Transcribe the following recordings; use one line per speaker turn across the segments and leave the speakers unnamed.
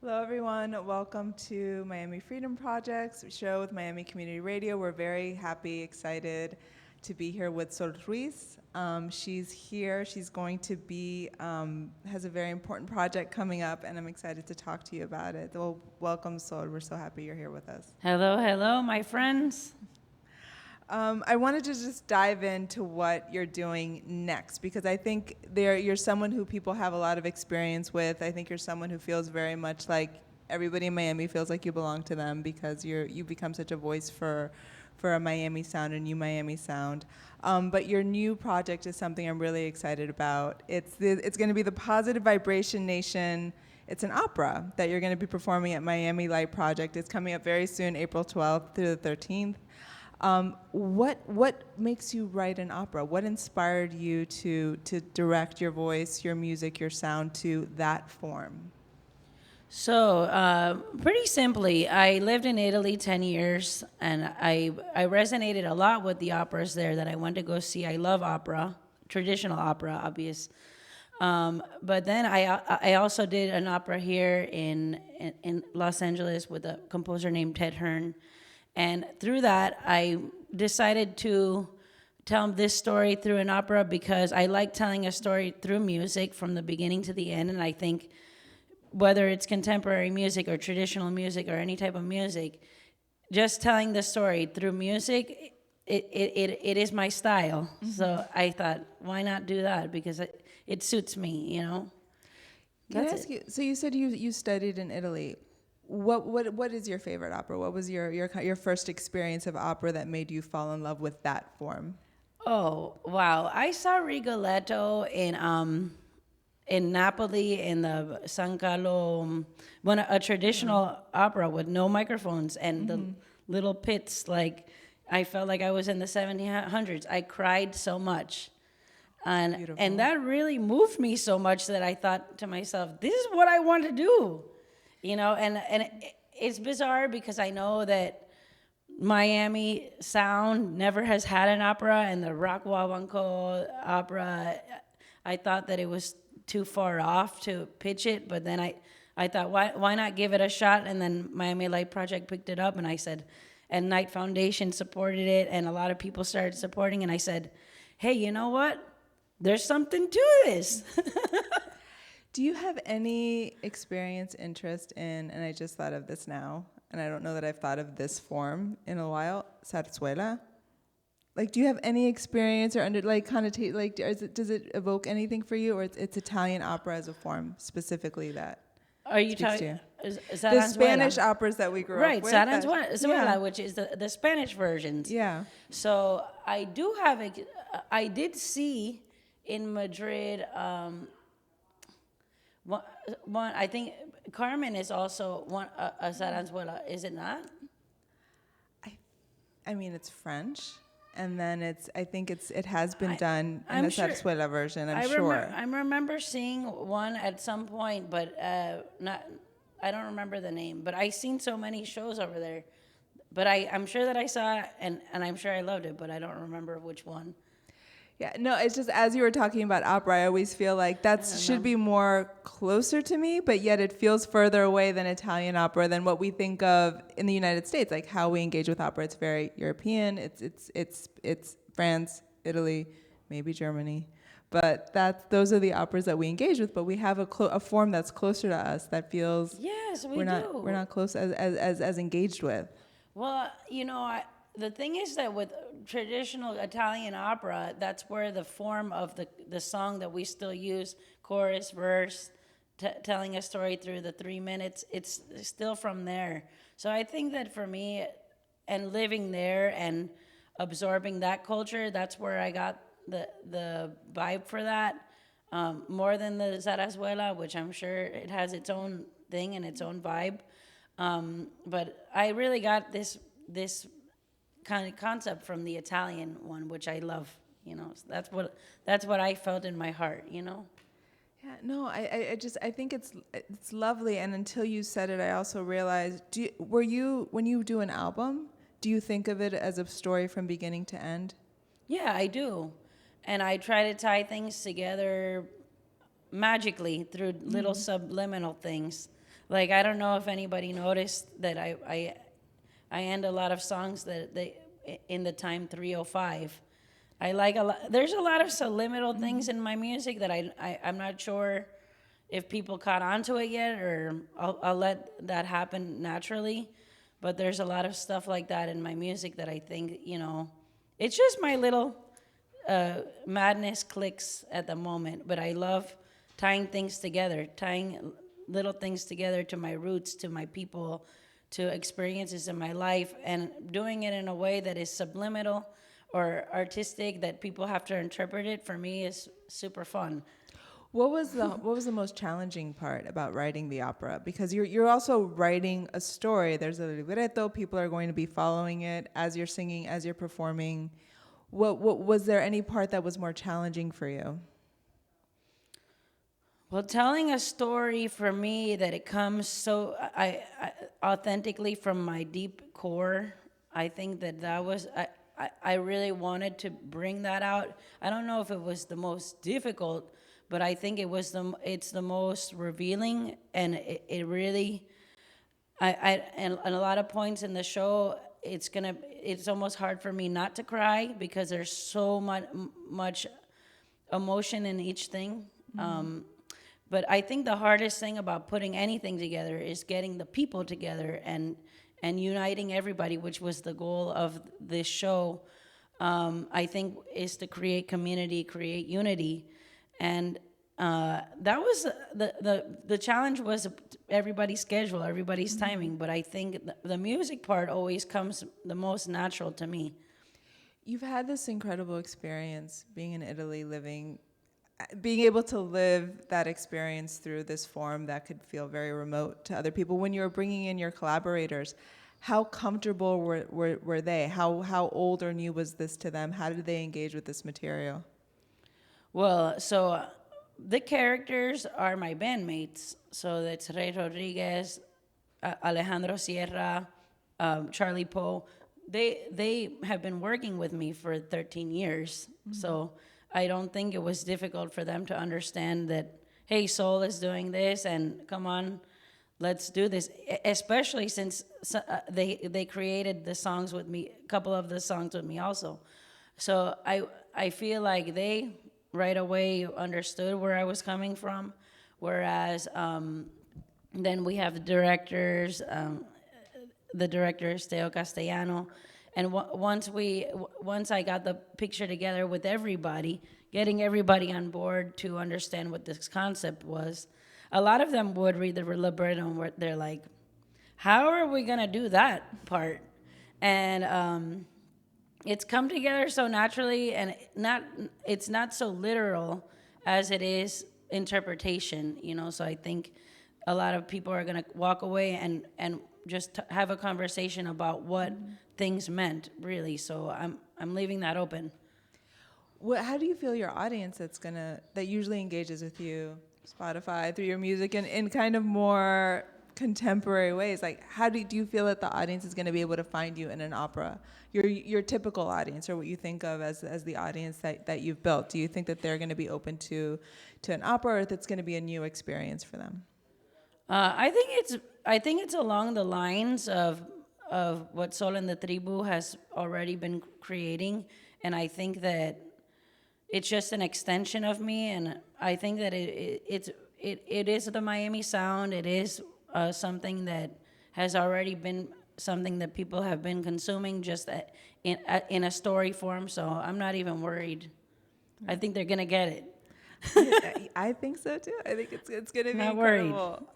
Hello, everyone. Welcome to Miami Freedom Project's show with Miami Community Radio. We're very happy, excited to be here with Sol Ruiz. She's here. She's going to be, has a very important project coming up, and I'm excited to talk to you about it. Well, welcome, Sol. We're so happy you're here with us.
Hello, hello, my friends.
I wanted to just dive into what you're doing next because I think you're someone who people have a lot of experience with. I think you're someone who feels very much like everybody in Miami feels like you belong to them because you become such a voice for a Miami sound, a new Miami sound. But your new project is something I'm really excited about. It's going to be the Positive Vibration Nation. It's an opera that you're going to be performing at Miami Light Project. It's coming up very soon, April 12th through the 13th. What makes you write an opera? What inspired you to direct your voice, your music, your sound to that form?
So, pretty simply, I lived in Italy 10 years, and I resonated a lot with the operas there that I went to go see. I love opera, traditional opera, obvious. But then I also did an opera here in Los Angeles with a composer named Ted Hearn. And through that, I decided to tell this story through an opera because I like telling a story through music from the beginning to the end. And I think whether it's contemporary music or traditional music or any type of music, just telling the story through music, it is my style. Mm-hmm. So I thought, why not do that? Because it suits me, you know?
Can I ask you, so you said you studied in Italy. What is your favorite opera? What was your first experience of opera that made you fall in love with that form?
Oh, wow. I saw Rigoletto in Napoli in the San Carlo, a traditional opera with no microphones and the little pits. Like, I felt like I was in the 1700s. I cried so much. And that really moved me so much that I thought to myself, this is what I want to do. You know, and it's bizarre because I know that Miami sound never has had an opera, and the Rock Wabanco opera, I thought that it was too far off to pitch it, but then I thought, why not give it a shot? And then Miami Light Project picked it up, and I said, and Knight Foundation supported it, and a lot of people started supporting, and I said, hey, you know what? There's something to this.
Do you have any experience, interest in, and I just thought of this now, and I don't know that I've thought of this form in a while, zarzuela? Like, do you have any experience or connotate, does it evoke anything for you, or it's Italian opera as a form specifically that
Are you
speaks to
talking?
you?
Is
The Spanish operas that we grew
right,
up with.
Zaranzuela, which is the Spanish versions.
Yeah.
So I do have I did see in Madrid. One, I think Carmen is also one a Zaranzuela, is it not?
I mean, it's French, and then I think it has been done in
I'm
the
sure-
zarzuela version. I'm sure.
I remember seeing one at some point, but not. I don't remember the name. But I seen so many shows over there. But I'm sure that I saw it, and I'm sure I loved it, but I don't remember which one.
Yeah, no, it's just as you were talking about opera, I always feel like that should be more closer to me, but yet it feels further away than Italian opera than what we think of in the United States, like how we engage with opera. It's very European. It's France, Italy, maybe Germany, but those are the operas that we engage with. But we have a form that's closer to us that feels
Yes,
we're not close as engaged with.
Well, you know, the thing is that with traditional Italian opera, that's where the form of the song that we still use, chorus, verse, telling a story through the 3 minutes, it's still from there. So I think that for me, and living there and absorbing that culture, that's where I got the vibe for that, more than the Zarzuela, which I'm sure it has its own thing and its own vibe. But I really got this kind of concept from the Italian one, which I love. You know, so that's what I felt in my heart. You know.
Yeah, no, I think it's lovely. And until you said it, I also realized, when you do an album, do you think of it as a story from beginning to end?
Yeah, I do. And I try to tie things together magically through little subliminal things. Like, I don't know if anybody noticed that I end a lot of songs that they in the time 3:05. I like a lot. There's a lot of subliminal things in my music that I'm not sure if people caught on to it yet, or I'll let that happen naturally. But there's a lot of stuff like that in my music that I think, it's just my little madness clicks at the moment. But I love tying things together, tying little things together to my roots, to my people, to experiences in my life, and doing it in a way that is subliminal or artistic, that people have to interpret it. For me, is super fun.
What was the most challenging part about writing the opera? Because you're also writing a story. There's a libretto. People are going to be following it as you're singing, as you're performing. What was there any part that was more challenging for you?
Well, telling a story for me that it comes so I authentically from my deep core, I think that was I really wanted to bring that out. I don't know if it was the most difficult, but I think it's the most revealing, and it really and a lot of points in the show, it's almost hard for me not to cry because there's so much emotion in each thing. But I think the hardest thing about putting anything together is getting the people together and uniting everybody, which was the goal of this show. I think is to create community, create unity, and that was the challenge was everybody's schedule, everybody's timing. But I think the music part always comes the most natural to me.
You've had this incredible experience being in Italy, being able to live that experience through this form that could feel very remote to other people. When you were bringing in your collaborators, how comfortable were they? How old or new was this to them? How did they engage with this material?
Well, so the characters are my bandmates. So that's Ray Rodriguez, Alejandro Sierra, Charlie Poe. They have been working with me for 13 years. Mm-hmm. So I don't think it was difficult for them to understand that, hey, Sol is doing this, and come on, let's do this. Especially since they created the songs with me, a couple of the songs with me also. So I feel like they right away understood where I was coming from. Whereas then we have the directors, Teo Castellano. And once I got the picture together with everybody, getting everybody on board to understand what this concept was, a lot of them would read the libretto and they're like, how are we going to do that part? And it's come together so naturally, and it's not so literal as it is interpretation, So I think a lot of people are going to walk away and just have a conversation about what things meant, really. So I'm leaving that open.
How do you feel your audience that usually engages with you, Spotify, through your music, in kind of more contemporary ways? Like, how do you feel that the audience is going to be able to find you in an opera? Your typical audience, or what you think of as the audience that you've built. Do you think that they're going to be open to an opera, or if it's going to be a new experience for them?
I think it's along the lines of what Sol and the Tribu has already been creating, and I think that it's just an extension of me, and I think that it is the Miami sound. It is something that has already been something that people have been consuming just in a story form. So I'm not even worried. I think they're gonna get it.
I think so too. I think it's going to be
not
incredible.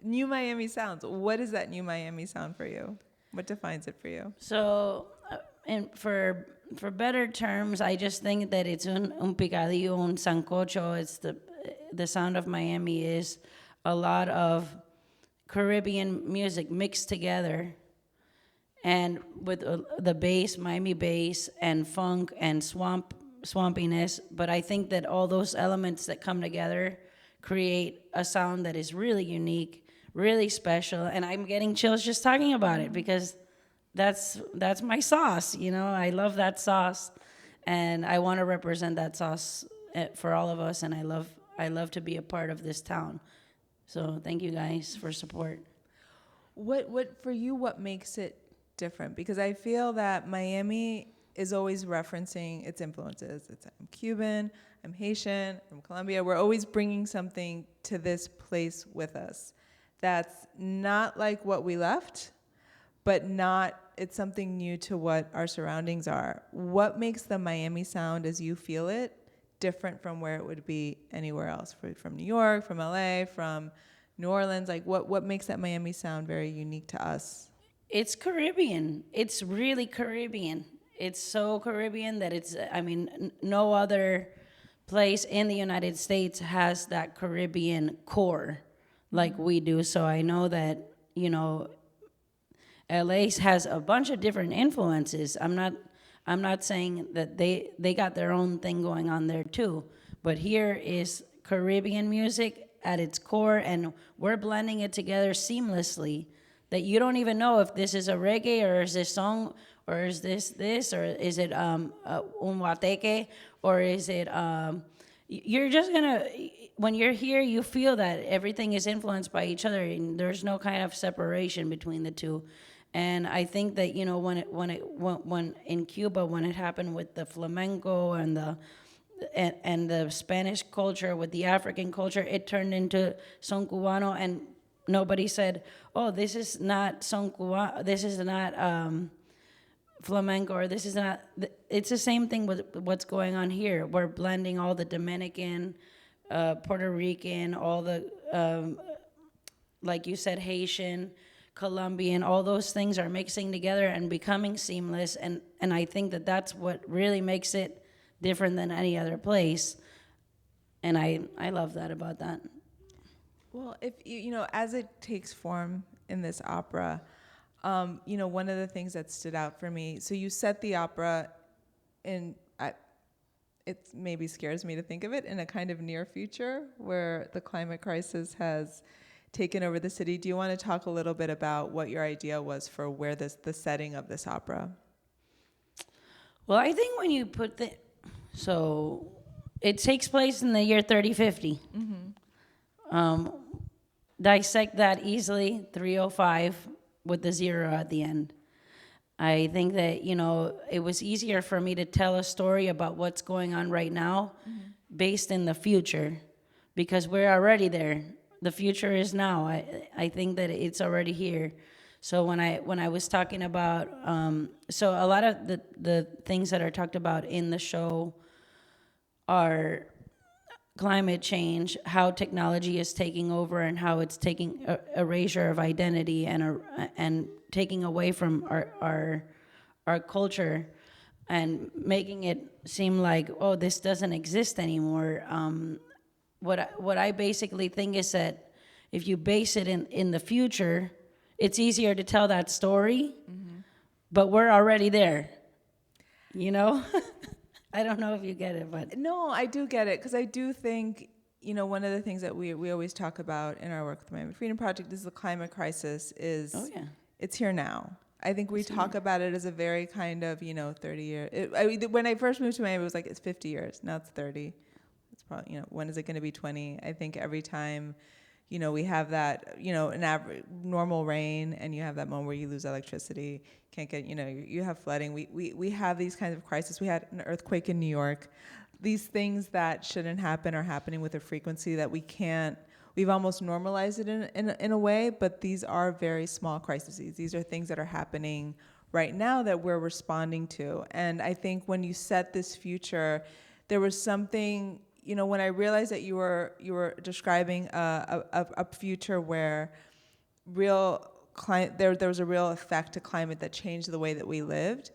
New Miami sounds. What is that new Miami sound for you? What defines it for you?
So, and for better terms, I just think that it's un picadillo, un sancocho. It's the sound of Miami is a lot of Caribbean music mixed together, and with the bass, Miami bass, and funk and swampiness. But I think that all those elements that come together create a sound that is really unique, really special. And I'm getting chills just talking about it, because that's my sauce. I love that sauce, and I want to represent that sauce for all of us. And I love to be a part of this town. So thank you guys for support.
What for you, what makes it different? Because I feel that Miami is always referencing its influences. It's I'm Cuban, I'm Haitian, I'm from Colombia. We're always bringing something to this place with us that's not like what we left, but it's something new to what our surroundings are. What makes the Miami sound as you feel it different from where it would be anywhere else? From New York, from LA, from New Orleans? Like what makes that Miami sound very unique to us?
It's Caribbean. It's really Caribbean. It's so Caribbean that no other place in the United States has that Caribbean core like we do. So I know that, LA has a bunch of different influences. I'm not saying that they got their own thing going on there too, but here is Caribbean music at its core, and we're blending it together seamlessly that you don't even know if this is a reggae or is this song or is this or is it un guateque or is it you're just gonna, when you're here, you feel that everything is influenced by each other and there's no kind of separation between the two. And I think that when in Cuba, when it happened with the flamenco and the Spanish culture with the African culture, it turned into son cubano, and nobody said, "Oh, this is not son cubano. This is not flamenco, or this is not." It's the same thing with what's going on here. We're blending all the Dominican, Puerto Rican, all the like you said, Haitian, Colombian, all those things are mixing together and becoming seamless. And I think that that's what really makes it different than any other place. And I love that about that.
Well, if as it takes form in this opera, one of the things that stood out for me, so you set the opera it maybe scares me to think of it in a kind of near future where the climate crisis has taken over the city. Do you want to talk a little bit about what your idea was for where the setting of this opera?
Well, I think when you put so it takes place in the year 3050. Dissect that easily, 305 with the zero at the end. I think that, it was easier for me to tell a story about what's going on right now based in the future because we're already there. The future is now. I think that it's already here. So when I was talking about, so a lot of the things that are talked about in the show are climate change, how technology is taking over and how it's taking erasure of identity and taking away from our culture and making it seem like, oh, this doesn't exist anymore. What I basically think is that if you base it in the future, it's easier to tell that story, but we're already there, I don't know if you get it, but...
No, I do get it, because I do think, one of the things that we always talk about in our work with the Miami Freedom Project is the climate crisis is, it's here now. I think we talk about it as a very kind of, 30 years. When I first moved to Miami, it was like, it's 50 years. Now it's 30. It's probably, when is it going to be 20? I think every time, we have that, an average normal rain, and you have that moment where you lose electricity, can't get, you have flooding. We have these kinds of crises. We had an earthquake in New York. These things that shouldn't happen are happening with a frequency that we can't. We've almost normalized it in a way, but these are very small crises. These are things that are happening right now that we're responding to. And I think when you set this future, there was something, when I realized that you were describing a future where there was a real effect to climate that changed the way that we lived.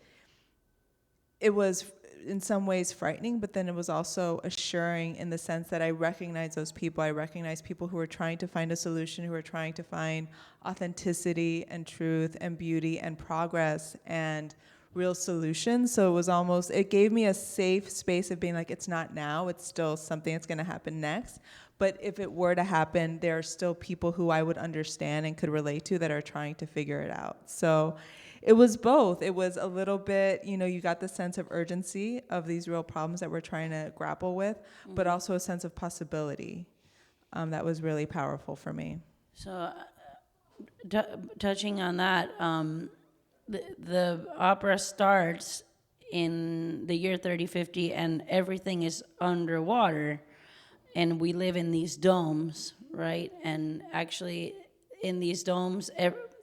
It was in some ways frightening, but then it was also assuring in the sense that I recognize those people. I recognize people who are trying to find a solution, who are trying to find authenticity and truth and beauty and progress and real solutions. So it gave me a safe space of being like, it's not now, it's still something that's going to happen next. But if it were to happen, there are still people who I would understand and could relate to that are trying to figure it out. So it was both. It was a little bit, you got the sense of urgency of these real problems that we're trying to grapple with, but also a sense of possibility. that was really powerful for me.
So, touching on that, the opera starts in the year 3050, and everything is underwater, and we live in these domes, right? And actually, in these domes,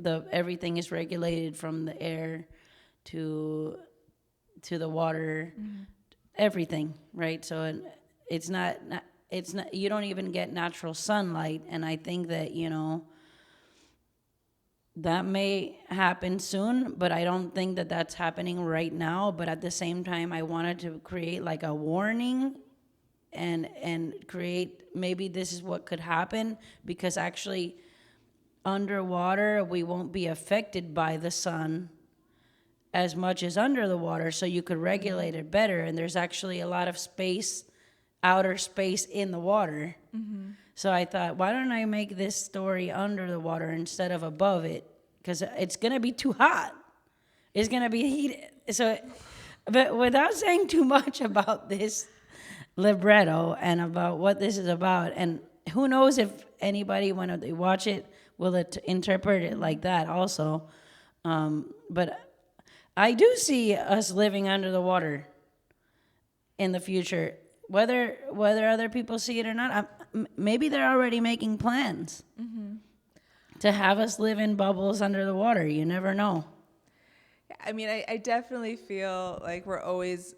everything is regulated from the air to the water, everything, right? So it's not you don't even get natural sunlight, and I think that that may happen soon, but I don't think that that's happening right now. But at the same time, I wanted to create like a warning and create, maybe this is what could happen, because actually underwater we won't be affected by the sun as much as under the water, so you could regulate it better. And there's actually a lot of space, outer space in the water. So I thought, why don't I make this story under the water instead of above it? Because it's going to be too hot. It's going to be heated. So, but without saying too much about this libretto and about what this is about, and who knows if anybody, when they watch it, will interpret it like that also. But I do see us living under the water in the future. Whether other people see it or not, maybe they're already making plans to have us live in bubbles under the water. You never know.
I mean, I definitely feel like we're always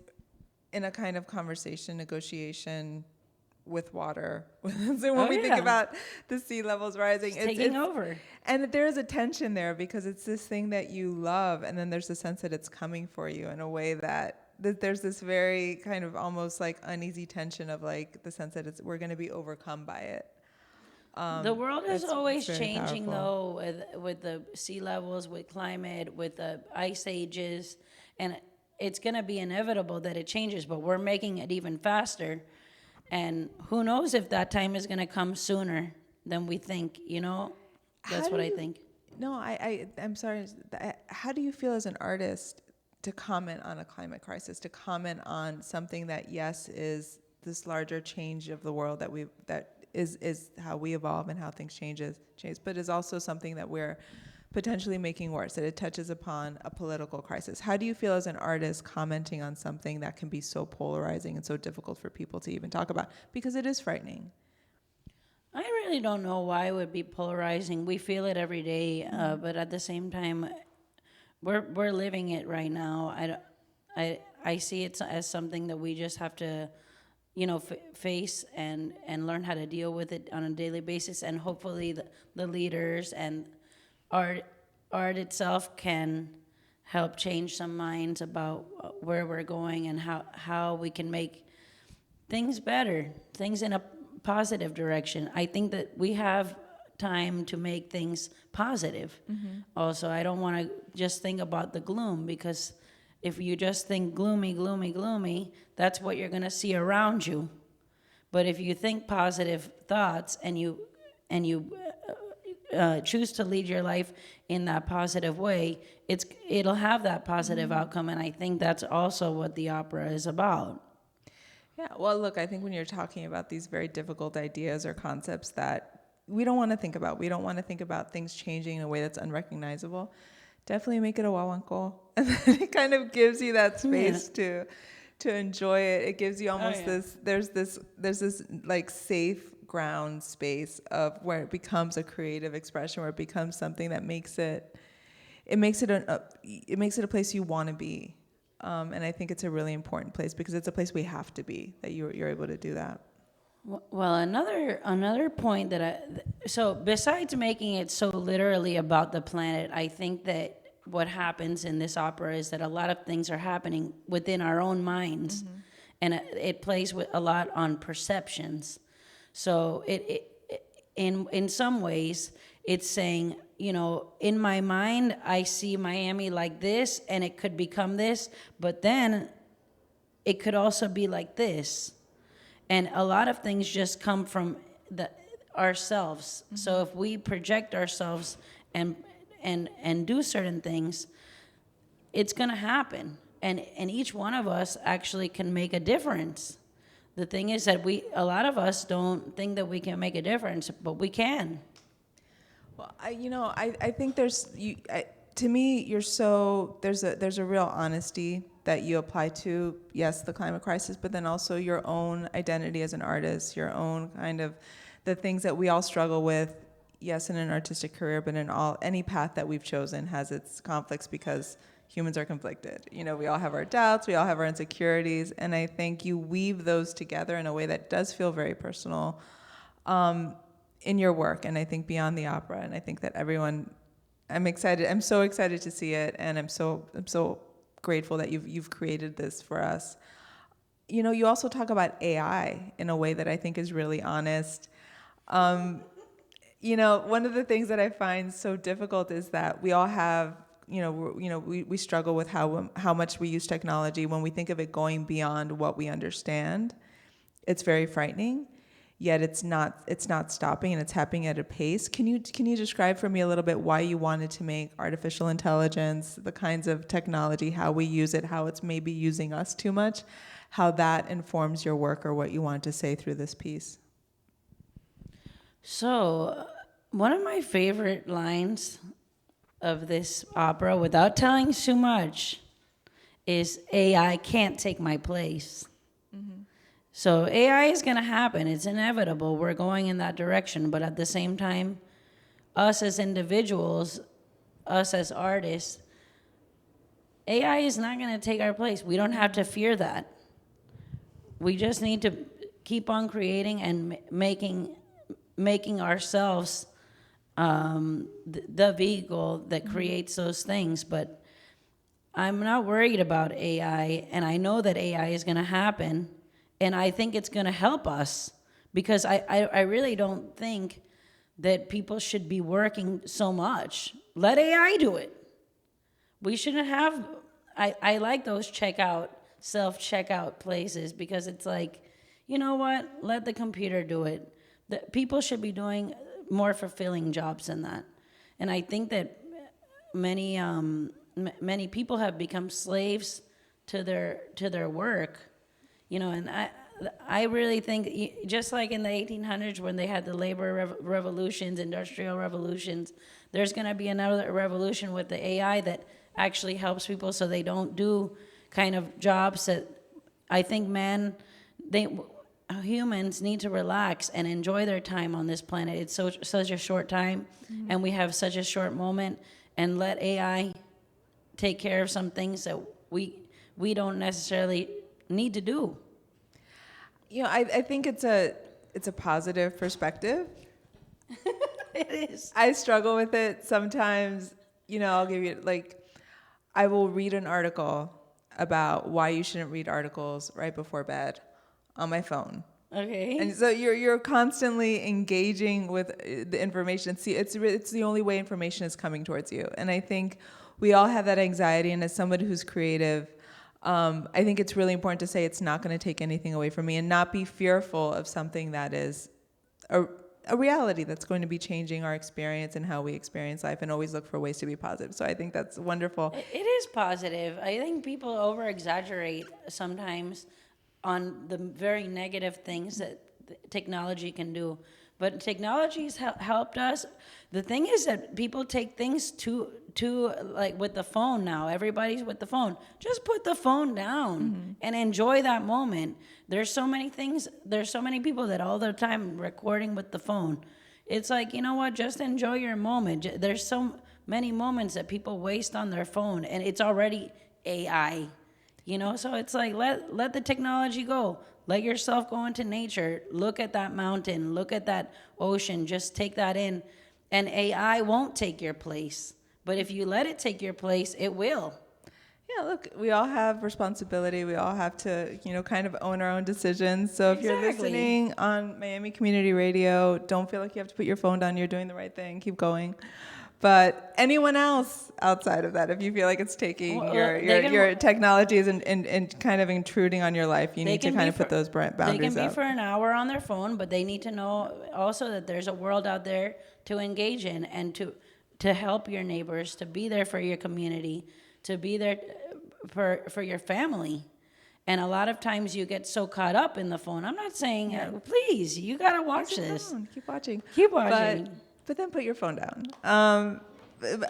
in a kind of conversation, negotiation with water. So when we think about the sea levels rising,
it's taking over.
And there is a tension there, because it's this thing that you love, and then there's the sense that it's coming for you in a way that there's this very kind of almost like uneasy tension of like the sense that we're going to be overcome by it.
The world is always
very
changing,
powerful.
though, with the sea levels, with climate, with the ice ages, and it's going to be inevitable that it changes, but we're making it even faster. And who knows if that time is going to come sooner than we think, That's what I think.
No, I'm sorry. How do you feel as an artist to comment on a climate crisis, to comment on something that, yes, is this larger change of the world that is how we evolve and how things change, but is also something that we're potentially making worse, that it touches upon a political crisis? How do you feel as an artist commenting on something that can be so polarizing and so difficult for people to even talk about? Because it is frightening.
I really don't know why it would be polarizing. We feel it every day, but at the same time, we're living it right now. I see it as something that we just have to, face and learn how to deal with it on a daily basis. And hopefully, the leaders and art itself can help change some minds about where we're going and how we can make things better, things in a positive direction. I think that we have time to make things positive. Also, I don't want to just think about the gloom, because if you just think gloomy, gloomy, gloomy, that's what you're going to see around you. But if you think positive thoughts and you choose to lead your life in that positive way, it'll have that positive outcome. And I think that's also what the opera is about.
Yeah, well, look, I think when you're talking about these very difficult ideas or concepts that we don't want to think about, we don't want to think about things changing in a way that's unrecognizable, definitely make it a wawanko. And then it kind of gives you that space to enjoy it. It gives you almost there's this like safe ground space of where it becomes a creative expression, where it becomes something that makes it a place you want to be. And I think it's a really important place, because it's a place we have to be, that you're able to do that.
Well, another point so besides making it so literally about the planet, I think that what happens in this opera is that a lot of things are happening within our own minds, and it plays with a lot on perceptions. So in some ways, it's saying, in my mind, I see Miami like this, and it could become this, but then it could also be like this. And a lot of things just come from ourselves. So if we project ourselves and do certain things, it's going to happen. And each one of us actually can make a difference. The thing is that a lot of us don't think that we can make a difference, but we can.
Well, I think to me, there's a real honesty that you apply to, yes, the climate crisis, but then also your own identity as an artist, your own kind of, the things that we all struggle with, yes, in an artistic career, but in any path that we've chosen has its conflicts because humans are conflicted. We all have our doubts, we all have our insecurities, and I think you weave those together in a way that does feel very personal in your work, and I think beyond the opera, and I think that I'm so excited to see it, and I'm so grateful that you've created this for us. You also talk about AI in a way that I think is really honest. One of the things that I find so difficult is that we all have, we struggle with how much we use technology. When we think of it going beyond what we understand, it's very frightening. Yet it's not stopping, and it's happening at a pace. Can you describe for me a little bit why you wanted to make artificial intelligence, the kinds of technology, how we use it, how it's maybe using us too much, how that informs your work or what you want to say through this piece?
So, one of my favorite lines of this opera, without telling too much, is AI can't take my place. So AI is going to happen. It's inevitable. We're going in that direction. But at the same time, us as individuals, us as artists, AI is not going to take our place. We don't have to fear that. We just need to keep on creating and making ourselves the vehicle that creates those things. But I'm not worried about AI, and I know that AI is going to happen. And I think it's going to help us, because I really don't think that people should be working so much. Let AI do it. We shouldn't have, I like those self-checkout places, because it's like, you know what, let the computer do it. People should be doing more fulfilling jobs than that. And I think that many people have become slaves to their work. And I really think, just like in the 1800s when they had the labor revolutions, industrial revolutions, there's going to be another revolution with the AI that actually helps people so they don't do kind of jobs that I think humans need to relax and enjoy their time on this planet. It's such a short time, and we have such a short moment, and let AI take care of some things that we don't necessarily need to do.
I think it's a positive perspective.
It is.
I struggle with it sometimes. I'll give you, I will read an article about why you shouldn't read articles right before bed on my phone.
Okay.
And so you're constantly engaging with the information. See, it's the only way information is coming towards you. And I think we all have that anxiety. And as somebody who's creative, I think it's really important to say it's not going to take anything away from me, and not be fearful of something that is a reality that's going to be changing our experience and how we experience life, and always look for ways to be positive. So I think that's wonderful.
It is positive. I think people over-exaggerate sometimes on the very negative things that technology can do. But technology has helped us. The thing is that people take things too like with the phone now. Everybody's with the phone. Just put the phone down and enjoy that moment. There's so many things. There's so many people that all the time recording with the phone. It's like, you know what? Just enjoy your moment. There's so many moments that people waste on their phone, and it's already AI. So it's like, let the technology go. Let yourself go into nature. Look at that mountain. Look at that ocean. Just take that in. And AI won't take your place. But if you let it take your place, it will.
Yeah, look, we all have responsibility. We all have to, kind of own our own decisions. So if you're listening on Miami Community Radio, don't feel like you have to put your phone down. You're doing the right thing. Keep going. But anyone else outside of that, if you feel like it's taking your technology is and kind of intruding on your life, you need to kind of put those boundaries up.
They can be for an hour on their phone, but they need to know also that there's a world out there to engage in, and to help your neighbors, to be there for your community, to be there for your family. And a lot of times you get so caught up in the phone. I'm not saying, please, you got to watch this.
Keep watching.
Keep watching.
But then put your phone down.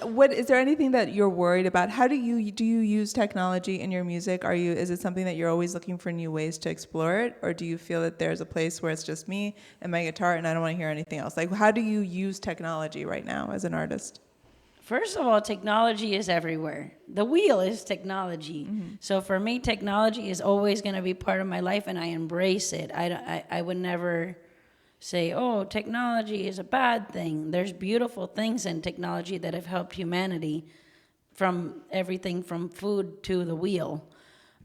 What is there anything that you're worried about? How do you use technology in your music? Is it something that you're always looking for new ways to explore it, or do you feel that there's a place where it's just me and my guitar and I don't want to hear anything else? Like, how do you use technology right now as an artist?
First of all, technology is everywhere. The wheel is technology. So for me, technology is always going to be part of my life, and I embrace it. I would never say, oh, technology is a bad thing. There's beautiful things in technology that have helped humanity, from everything from food to the wheel.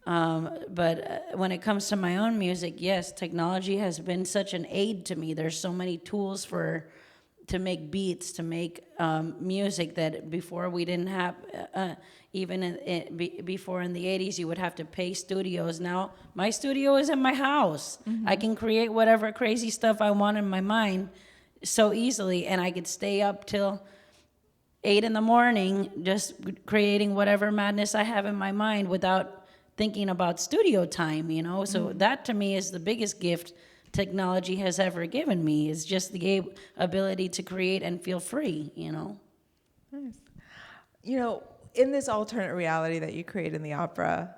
But when it comes to my own music, yes, technology has been such an aid to me. There's so many tools to make beats, to make music that before we didn't have. Before in the 80s, you would have to pay studios. Now my studio is in my house. I can create whatever crazy stuff I want in my mind so easily, and I could stay up till 8 a.m. just creating whatever madness I have in my mind without thinking about studio time, So that to me is the biggest gift technology has ever given me, is just the ability to create and feel free,
Nice. In this alternate reality that you create in the opera,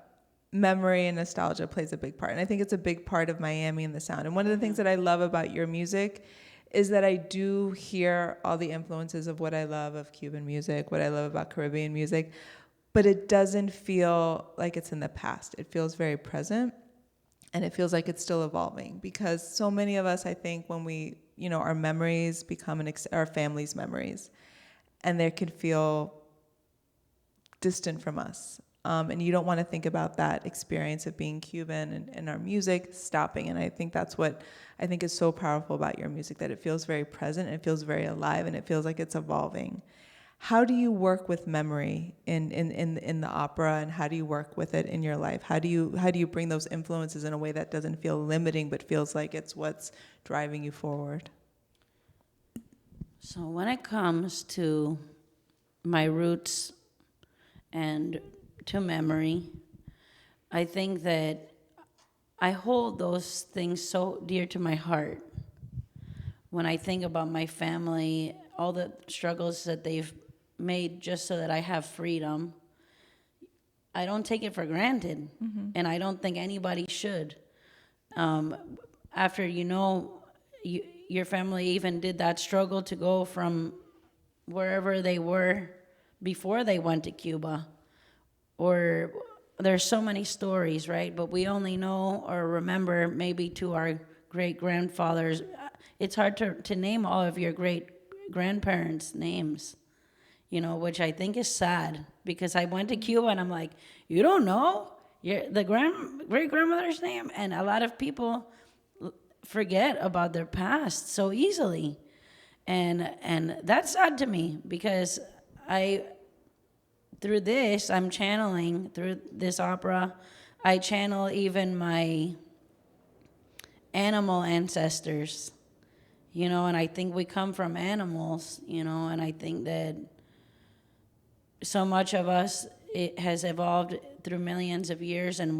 memory and nostalgia plays a big part. And I think it's a big part of Miami and the sound. And one of the things that I love about your music is that I do hear all the influences of what I love of Cuban music, what I love about Caribbean music, but it doesn't feel like it's in the past. It feels very present, and it feels like it's still evolving, because so many of us, I think, when we, our memories become our family's memories, and they can feel distant from us. And you don't want to think about that experience of being Cuban and our music stopping. And I think that's what I think is so powerful about your music, that it feels very present, and it feels very alive, and it feels like it's evolving. How do you work with memory in the opera, and how do you work with it in your life? How do you bring those influences in a way that doesn't feel limiting, but feels like it's what's driving you forward?
So when it comes to my roots and to memory, I think that I hold those things so dear to my heart. When I think about my family, all the struggles that they've made just so that I have freedom, I don't take it for granted, and I don't think anybody should. After your family even did that struggle to go from wherever they were before they went to Cuba, or there's so many stories, right? But we only know or remember maybe to our great-grandfathers. It's hard to name all of your great-grandparents' names, which I think is sad, because I went to Cuba and I'm like, you don't know the great-grandmother's name? And a lot of people forget about their past so easily. And that's sad to me, because through this, I'm channeling, through this opera, I channel even my animal ancestors, and I think we come from animals, and I think that so much of us, it has evolved through millions of years, and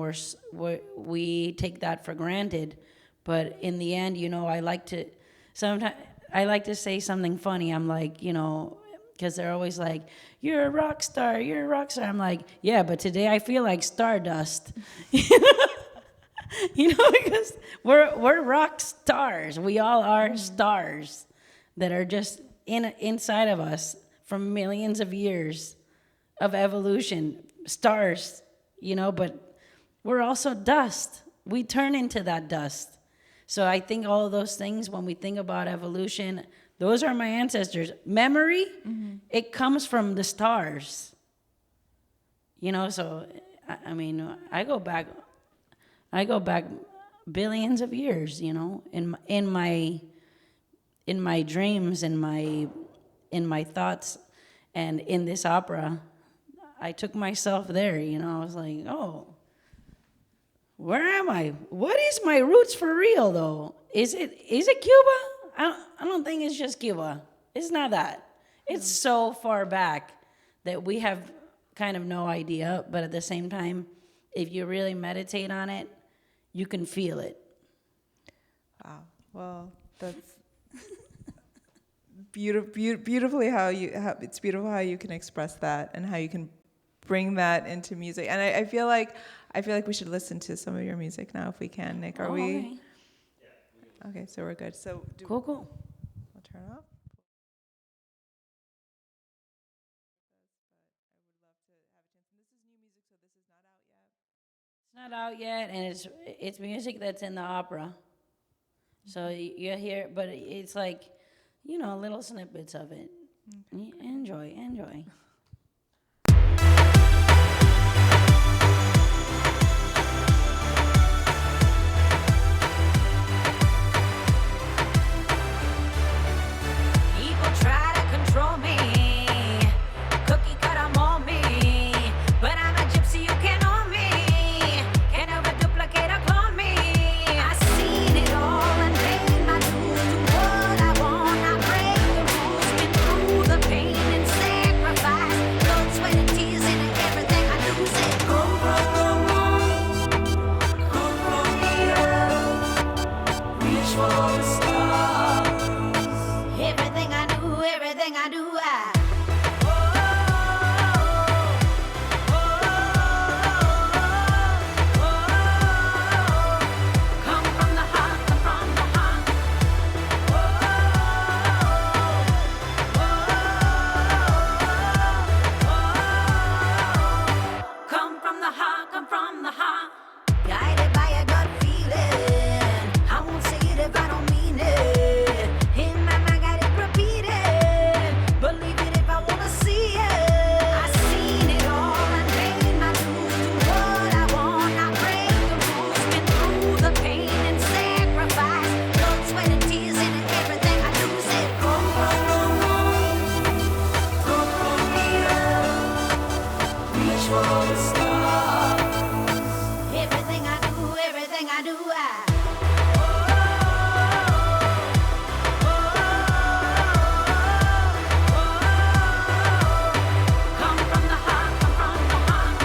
we take that for granted. But in the end, I like to say something funny. I'm like, because they're always like, you're a rock star. I'm like, yeah, but today I feel like stardust. Because we're rock stars. We all are stars that are just inside of us from millions of years of evolution. Stars, but we're also dust. We turn into that dust. So I think all of those things, when we think about evolution, those are my ancestors. Memory, it comes from the stars. So I go back billions of years, in my dreams, in my thoughts, and in this opera, I took myself there. I was like, oh, where am I? What is my roots for real, though? Is it Cuba? I don't think it's just Cuba. It's not that. It's so far back that we have kind of no idea, but at the same time, if you really meditate on it, you can feel it.
Wow. Well, that's beautifully it's beautiful how you can express that and how you can bring that into music. And I feel like we should listen to some of your music now if we can, Nick. Are we?
Okay.
Okay, so we're good. So
Cool.
we'll turn it off.
It's not out yet, and it's music that's in the opera. So you hear, but it's like, little snippets of it. Enjoy.
People try to control me, cookie cutter mold me, but I'm a gypsy, you can't own me, can never duplicate or clone me. I've seen it all and paid my dues, do what I want, I break the rules, been through the pain and sacrifice, blood, sweat and tears into everything I do. Say, come from the reach for the stars. Everything I do, come from the heart, come from the heart. Come from the heart, come from the heart. Guided by a gut feeling. I won't say it if I don't mean it. In my mind, got it repeated. Believe it if I wanna see it. I've seen it all and paid my dues. Do what I want, I break the rules. Been through the pain and sacrifice. Blood, sweat and tears into everything I do. Say, come from the earth, reach for the stars. Everything I do, come from the heart, come from the heart.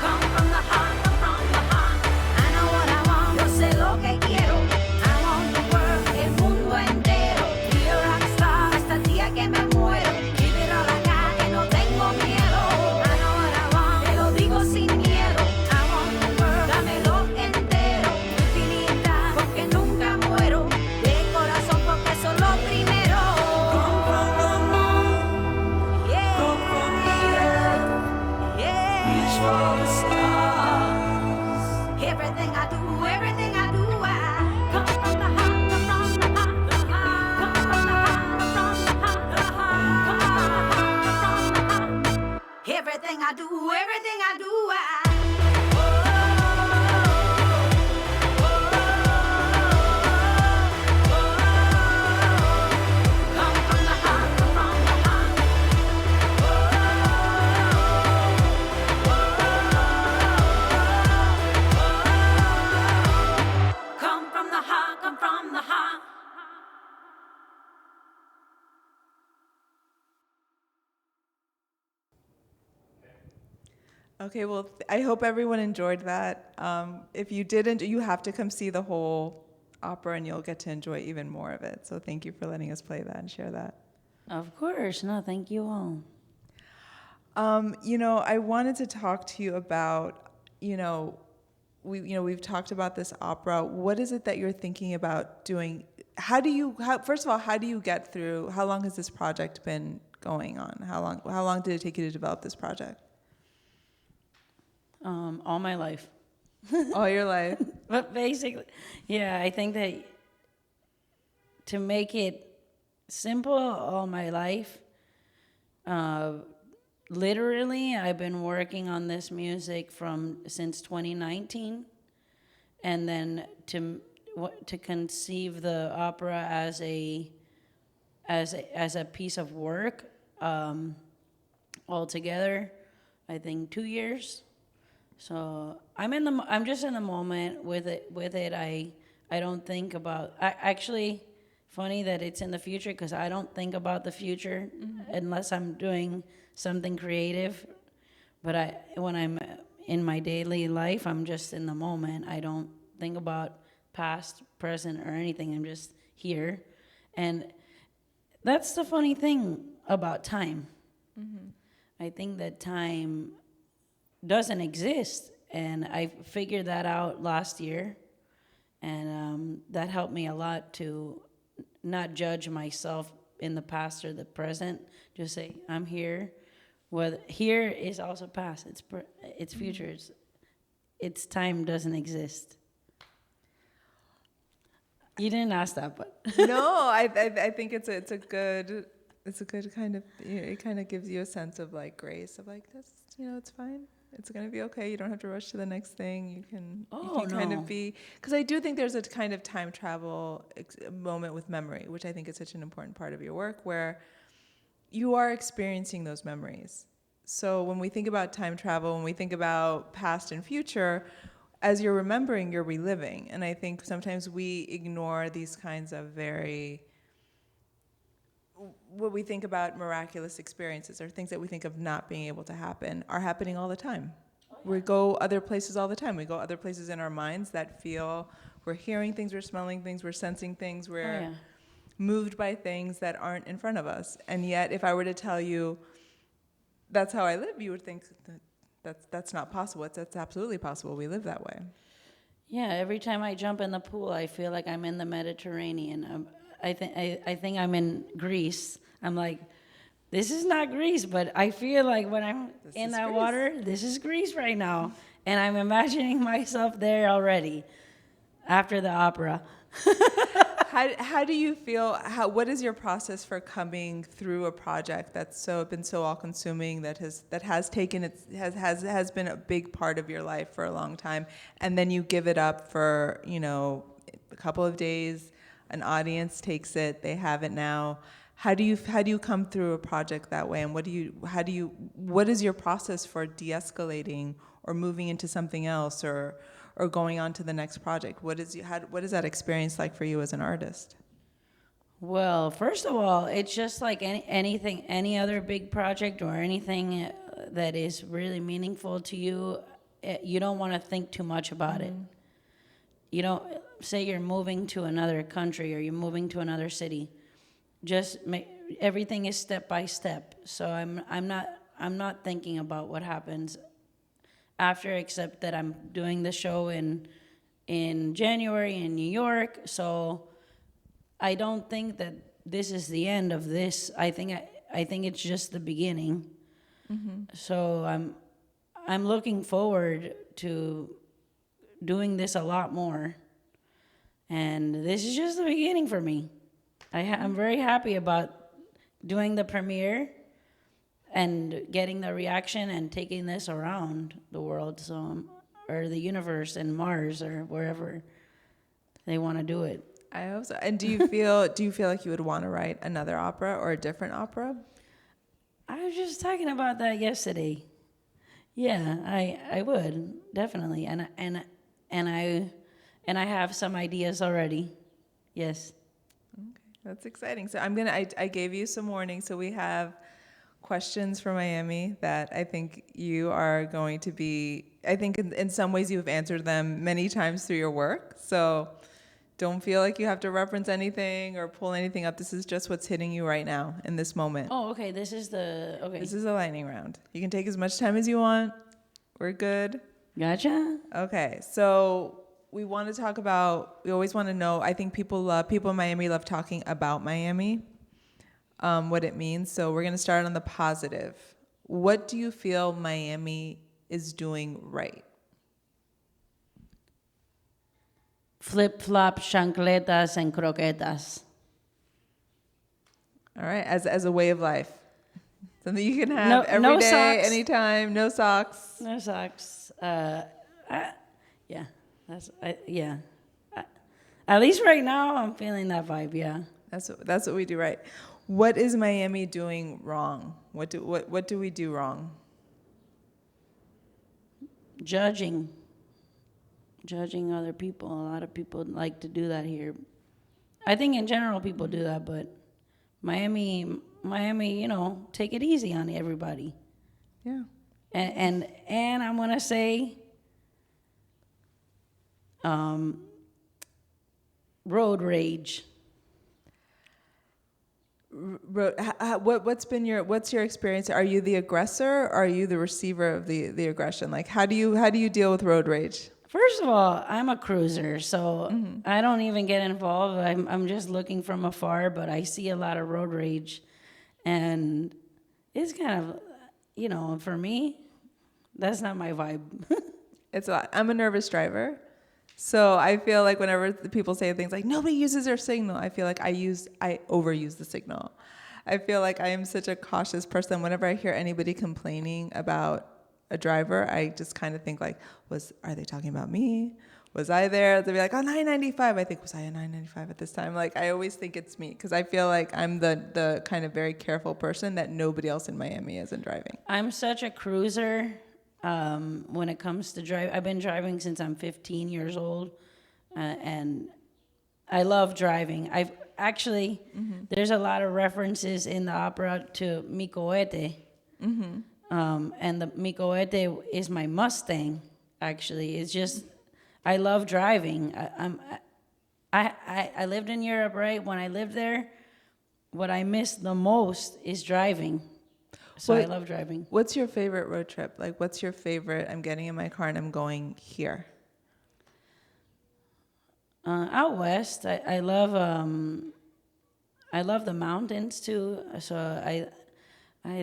Come from the heart, come from the heart. I know what I want, yo sé lo que quiero. I want the world, el mundo entero. Be a rock star hasta el día que me muero. Give it all I got, que no tengo miedo. I know what I want, te lo digo sin miedo. I want the world, dámelo entero. Infinidad, porque nunca muero. De corazón, porque eso es lo primero. Come from the moon, yeah. Come from the earth, yeah. Reach for the stars. Everything I do, I come from the heart, come from the heart, come from the heart, come from the heart, come from the heart, come from the heart. Everything I do, I. Come from the heart, come from the heart. Come from the heart, come from the heart.
Okay, well, I hope everyone enjoyed that. If you didn't, you have to come see the whole opera and you'll get to enjoy even more of it. So thank you for letting us play that and share that.
Of course. No, thank you all.
I wanted to talk to you about, we've talked about this opera. What is it that you're thinking about doing? First of all, how do you get through? How long has this project been going on? How long did it take you to develop this project?
All my life.
All your life.
But basically, yeah, I think that to make it simple, all my life, literally, I've been working on this music since 2019, and then to conceive the opera as a piece of work altogether, I think 2 years. So I'm just in the moment with it. I don't think about. Actually, funny that it's in the future because I don't think about the future unless I'm doing something creative. But when I'm in my daily life, I'm just in the moment. I don't think about past, present, or anything. I'm just here. And that's the funny thing about time. I think that time doesn't exist. And I figured that out last year. And that helped me a lot to not judge myself in the past or the present. Just say, I'm here. Well, here is also past. It's future. It's time doesn't exist. You didn't ask that, but
No, I think it's a good kind of, it kind of gives you a sense of like grace of like, that's, it's fine. It's going to be okay. You don't have to rush to the next thing. You can kind of be, because I do think there's a kind of time travel moment with memory, which I think is such an important part of your work, where you are experiencing those memories. So when we think about time travel, when we think about past and future, as you're remembering, you're reliving. And I think sometimes we ignore these kinds of what we think about miraculous experiences or things that we think of not being able to happen are happening all the time. We go other places all the time. We go other places in our minds that feel we're hearing things, we're smelling things, we're sensing things, we're moved by things that aren't in front of us. And yet, if I were to tell you, that's how I live, you would think that's not possible. That's absolutely possible. We live that way.
yeah, every time I jump in the pool, I feel like I'm in the Mediterranean. I think I'm in Greece. I'm like, this is not Greece, but I feel like when I'm in that water, this is Greece right now. And I'm imagining myself there already after the opera.
How do you feel? What is your process for coming through a project that's been so all-consuming, that has been a big part of your life for a long time, and then you give it up for a couple of days, an audience takes it, they have it now. How do you come through a project that way, and what is your process for de-escalating or moving into something else or going on to the next project? What is that experience like for you as an artist?
Well, first of all, it's just like any other big project or anything that is really meaningful to you. You don't want to think too much about it. You don't say you're moving to another country or you're moving to another city. Just everything is step by step. So I'm not thinking about what happens after, except that I'm doing the show in January in New York. So I don't think that this is the end of this. I think it's just the beginning. So I'm looking forward to doing this a lot more. And this is just the beginning for me. I'm very happy about doing the premiere and getting the reaction and taking this around the world, or the universe and Mars or wherever they want to do it.
I hope so. And do you feel like you would want to write another opera or a different opera?
I was just talking about that yesterday. Yeah, I would definitely, and I have some ideas already. Yes.
Okay, that's exciting. So I gave you some warning. So we have questions for Miami that I think you are going to be, I think in some ways you've answered them many times through your work. So don't feel like you have to reference anything or pull anything up. This is just what's hitting you right now in this moment.
Oh, okay. This is the
lightning round. You can take as much time as you want. We're good.
Gotcha.
Okay. So we want to talk about, we always want to know, I think people in Miami love talking about Miami, what it means. So we're going to start on the positive. What do you feel Miami is doing right?
Flip-flop, chancletas, and croquetas.
All right, as a way of life. Something you can have every day,
socks.
Anytime, no socks.
No socks. Yeah, at least right now, I'm feeling that vibe, yeah.
That's what we do right. What is Miami doing wrong? What do we do wrong?
Judging other people. A lot of people like to do that here. I think in general people do that, but Miami, take it easy on everybody.
Yeah.
And I'm gonna say, road rage.
What's your experience? Are you the aggressor or are you the receiver of the aggression? Like how do you deal with road rage?
First of all, I'm a cruiser, so I don't even get involved. I'm just looking from afar, but I see a lot of road rage, and it's kind of, for me, that's not my vibe.
It's a lot. I'm a nervous driver. So I feel like whenever the people say things like nobody uses their signal, I feel like I overuse the signal. I feel like I am such a cautious person. Whenever I hear anybody complaining about a driver, I just kind of think like, are they talking about me? Was I there? They'll be like, oh, 995. I think, was I a 995 at this time? Like, I always think it's me because I feel like I'm the kind of very careful person that nobody else in Miami is in driving.
I'm such a cruiser. When it comes to drive, I've been driving since I'm 15 years old, and I love driving. I've actually, there's a lot of references in the opera to Mi Cohete, and the Mi Cohete is my Mustang. Actually, it's just I love driving. I lived in Europe, right? When I lived there, what I miss the most is driving. So I love driving.
What's your favorite road trip? Like, what's your favorite? I'm getting in my car and I'm going here.
Out west, I love the mountains too. So I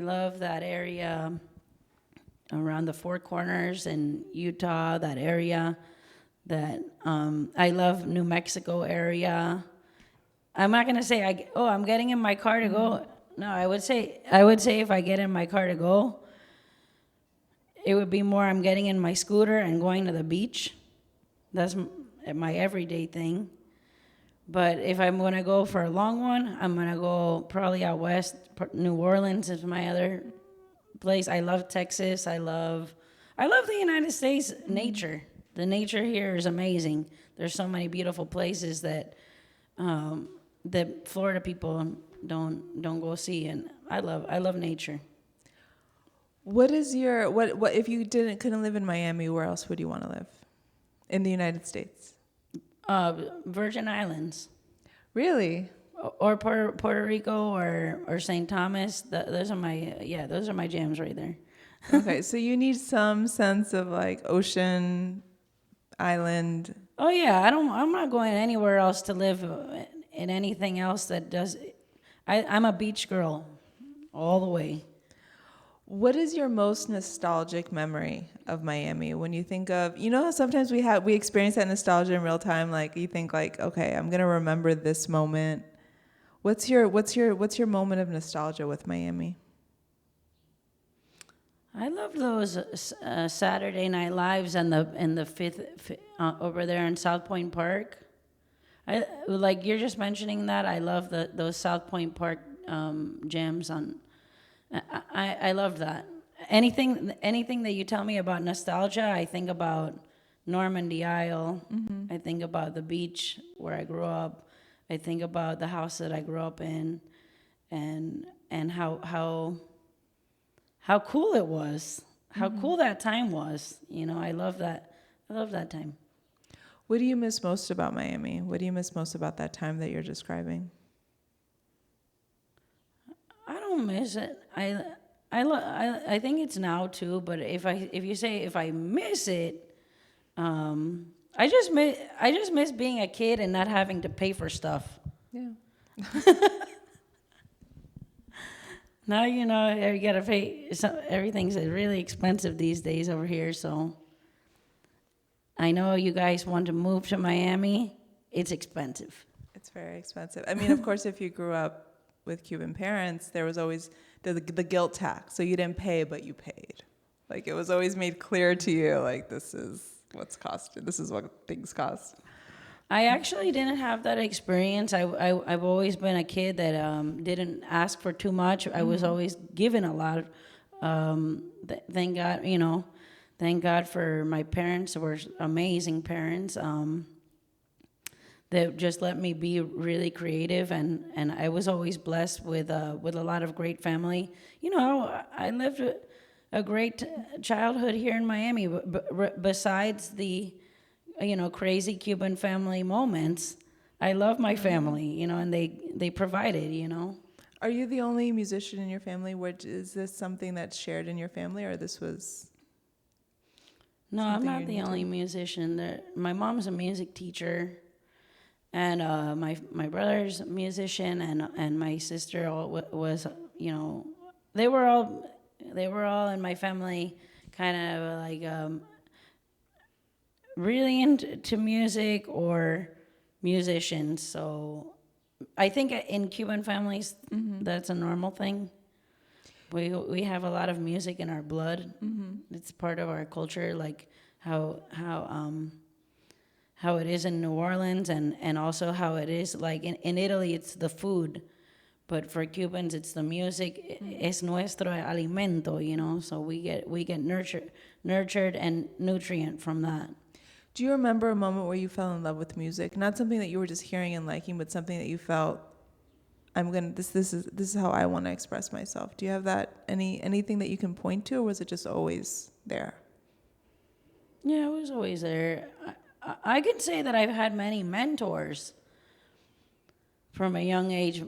love that area around the Four Corners in Utah. That area. That I love New Mexico area. I'm not gonna say I'm getting in my car to go. No, I would say if I get in my car to go, it would be more I'm getting in my scooter and going to the beach. That's my everyday thing. But if I'm going to go for a long one, I'm going to go probably out west. New Orleans is my other place. I love Texas. I love the United States nature. The nature here is amazing. There's so many beautiful places that Florida people don't go see, and I love nature.
What is your what if you couldn't live in Miami, where else would you want to live in the United States?
Virgin Islands.
Really?
Or Puerto Rico or St. Thomas. Those are my jams right there.
Okay, so you need some sense of like ocean, island.
Oh yeah, I'm not going anywhere else to live in anything else that does. I'm a beach girl, all the way.
What is your most nostalgic memory of Miami? When you think of, how sometimes we experience that nostalgia in real time. Like you think like, okay, I'm gonna remember this moment. What's your moment of nostalgia with Miami?
I love those Saturday Night Lives and the fifth over there in South Point Park. Like you're just mentioning that. I love those South Point Park jams on. I love that. Anything that you tell me about nostalgia, I think about Normandy Isle. Mm-hmm. I think about the beach where I grew up. I think about the house that I grew up in, and how cool it was. How cool that time was. I love that. I love that time.
What do you miss most about Miami? What do you miss most about that time that you're describing?
I don't miss it. I think it's now too. But if you say if I miss it, I just miss being a kid and not having to pay for stuff.
Yeah.
Now you gotta pay. Everything's really expensive these days over here. So I know you guys want to move to Miami. It's expensive.
It's very expensive. I mean, of course, if you grew up with Cuban parents, there was always the guilt tax. So you didn't pay, but you paid. Like it was always made clear to you, like this is what's costed. This is what things cost.
I actually didn't have that experience. I've always been a kid that didn't ask for too much. I was always given a lot. Thank God, thank God for my parents. They were amazing parents. that just let me be really creative, and I was always blessed with a lot of great family. You know, I lived a great childhood here in Miami. Besides the, crazy Cuban family moments, I love my family. You know, and they provided. You know.
Are you the only musician in your family? Is this something that's shared in your family, or this was?
No, I'm
Something
not
you're
the
into?
only musician. My mom's a music teacher, and my brother's a musician, and my sister was, they were all in my family, kind of like really into music or musicians. So I think in Cuban families, that's a normal thing. We have a lot of music in our blood. It's part of our culture, like how it is in New Orleans, and also how it is like in Italy. It's the food, but for Cubans, it's the music. Es nuestro alimento, you know. So we get nurtured and nutrient from that.
Do you remember a moment where you fell in love with music? Not something that you were just hearing and liking, but something that you felt, this is how I want to express myself. Do you have that anything that you can point to, or was it just always there?
Yeah, it was always there. I can say that I've had many mentors from a young age.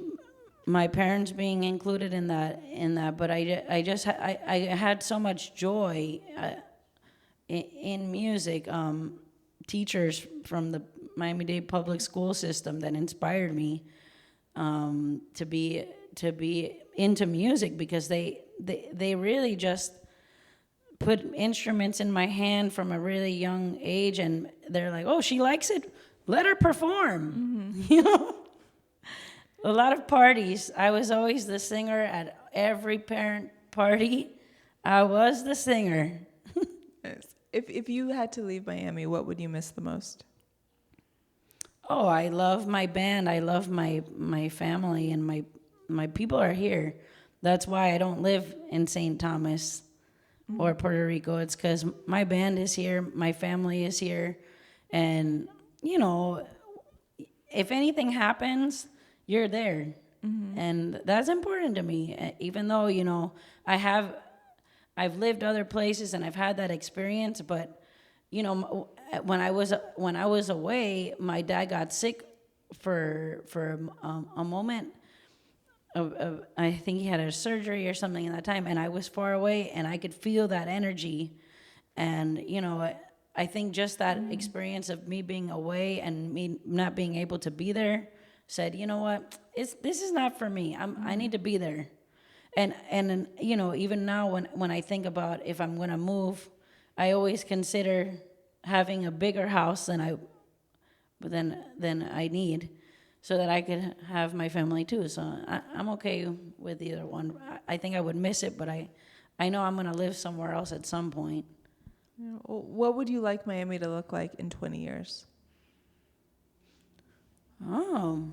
My parents being included in that, but I had so much joy in music. Teachers from the Miami-Dade public school system that inspired me to be into music, because they really just put instruments in my hand from a really young age, and they're like, "Oh, she likes it. Let her perform." You know, a lot of parties. I was always the singer at every parent party. I was the singer.
Yes. If you had to leave Miami, what would you miss the most?
Oh, I love my band. I love my family, and my people are here. That's why I don't live in St. Thomas or Puerto Rico. It's because my band is here, my family is here, and if anything happens, you're there, and that's important to me. Even though I've lived other places and I've had that experience, but when I was away, my dad got sick for a moment. I think he had a surgery or something at that time, and I was far away, and I could feel that energy, and I think just that experience of me being away and me not being able to be there said, you know what, this is not for me. I need to be there. And even now when I think about if I'm going to move, I always consider having a bigger house than I need, so that I could have my family too. So I'm okay with either one. I think I would miss it, but I know I'm going to live somewhere else at some point.
Yeah. Well, what would you like Miami to look like in 20 years?
Oh,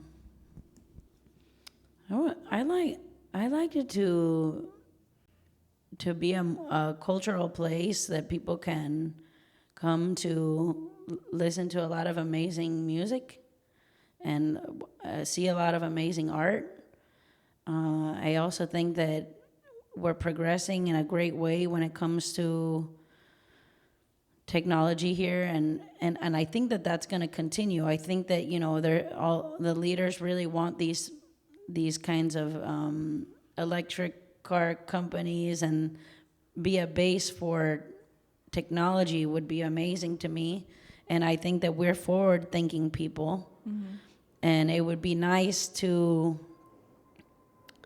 I like it to be a cultural place that people can come to listen to a lot of amazing music and see a lot of amazing art. I also think that we're progressing in a great way when it comes to technology here, and I think that that's going to continue. I think that all the leaders really want these kinds of electric car companies, and be a base for technology would be amazing to me. And I think that we're forward thinking people, and it would be nice to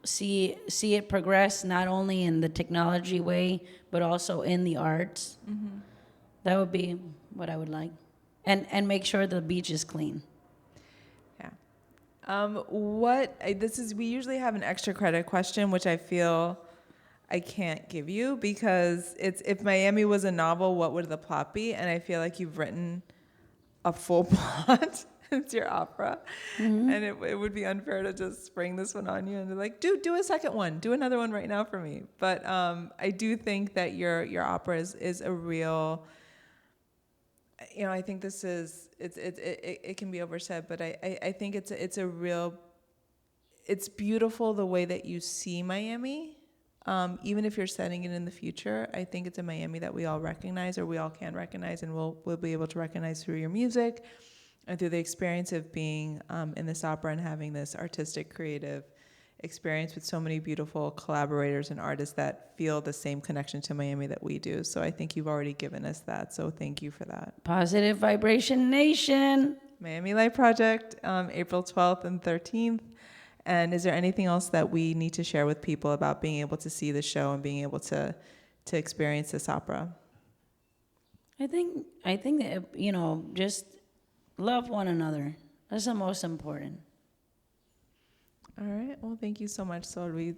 see it progress, not only in the technology way but also in the arts. That would be what I would like, and make sure the beach is clean.
Yeah. We usually have an extra credit question, which I feel I can't give you, because it's, if Miami was a novel, what would the plot be? And I feel like you've written a full plot. It's your opera, and it would be unfair to just spring this one on you and be like, do a second one, do another one right now for me. But I do think that your opera is a real. I think this is it can be oversaid, but I think it's a real, it's beautiful the way that you see Miami. Even if you're setting it in the future, I think it's a Miami that we all recognize, or we all can recognize, and we'll be able to recognize through your music and through the experience of being in this opera and having this artistic, creative experience with so many beautiful collaborators and artists that feel the same connection to Miami that we do. So I think you've already given us that. So thank you for that.
Positive Vibration Nation.
Miami Light Project, April 12th and 13th. And is there anything else that we need to share with people about being able to see the show and being able to experience this opera?
I think that, just love one another. That's the most important.
All right. Well, thank you so much, Sol. We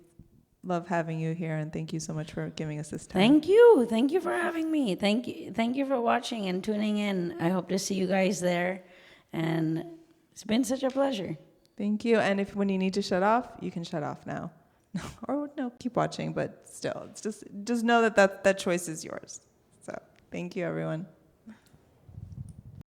love having you here, and thank you so much for giving us this time.
Thank you. Thank you for having me. Thank you for watching and tuning in. I hope to see you guys there. And it's been such a pleasure.
Thank you. And when you need to shut off, you can shut off now. Or no, keep watching, but still, it's just know that choice is yours. So thank you, everyone.